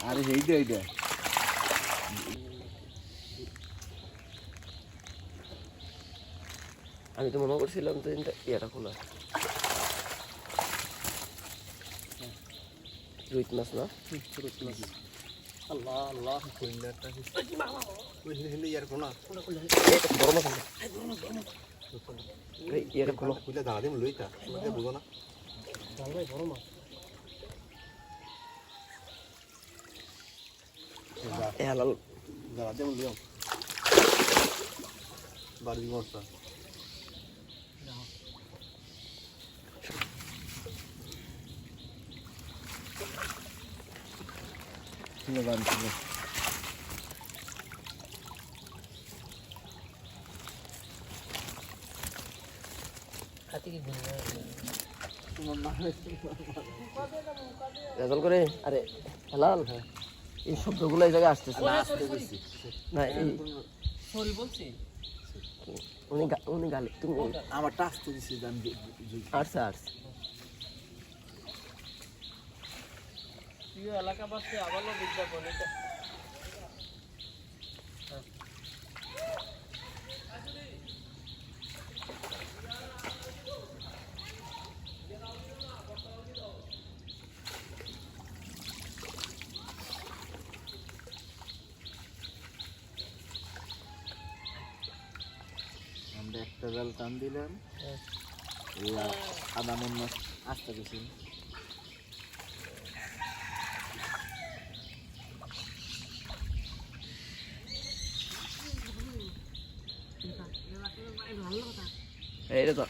আরে এইটা এইটা আমি তো মনে করছিলাম তো এটা খোলা রুইত মাছ না আল্লাহ আল্লাহ কইনাটা ওই হিলে ইয়ার কোনা বড় মাছ এই এটা খোলো কইলা দাঁড়া দিম লইতা এটা বুঝো না ভাই বড় মাছ এ হালাল দাঁড়া দিম লইও বাড়ি মরতা কিলো দাম কিলো হাতি কি দিন রেজাল্ট করে আরে হালাল এই শব্দগুলো এই জায়গায় আসতেছে না এই সরি বলছি উনি গালি তুমি আমার টাচ তো দিছি দাম আচ্ছা প্রিয় এলাকাবাসী আবারও বিজ্ঞাপন এটা আমরা একটা জাল টান দিলাম আদা মন মাছ আসতে গেছি এইটা তো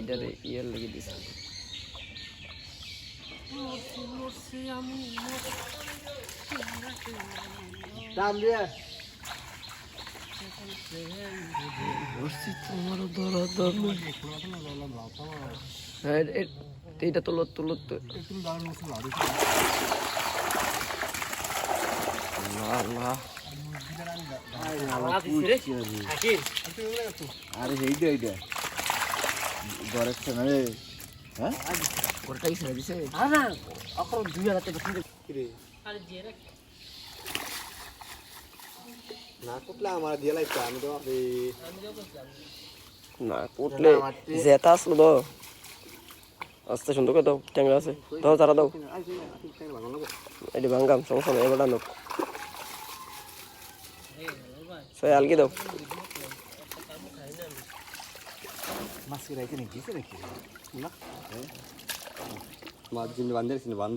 এটারে ইয়ার লেগে দিছে টান দিয়ে তোমারও ধরা ধর্ম হ্যাঁ এইটা তোলো না আরে এইটা এইটা ঘরের না রে হ্যাঁ ওটাই ছেড়ে দিছে না অকর 2000 টাকা কিরে আরে দিয়ে রাখ না কুটলা আমার দিয়ে লাইতা আমি তো না কুটলে জেতা আসলো তো আস্তে সুন্দর করে দাও ট্যাংরা আছে দাও তারা দাও এটি ভাঙ্গাম সমস্যা নেই এবার নোক সে আলগি দাও মাছ রাইতে নাকি দিছে নাকি না মাছ জিন বান্ধে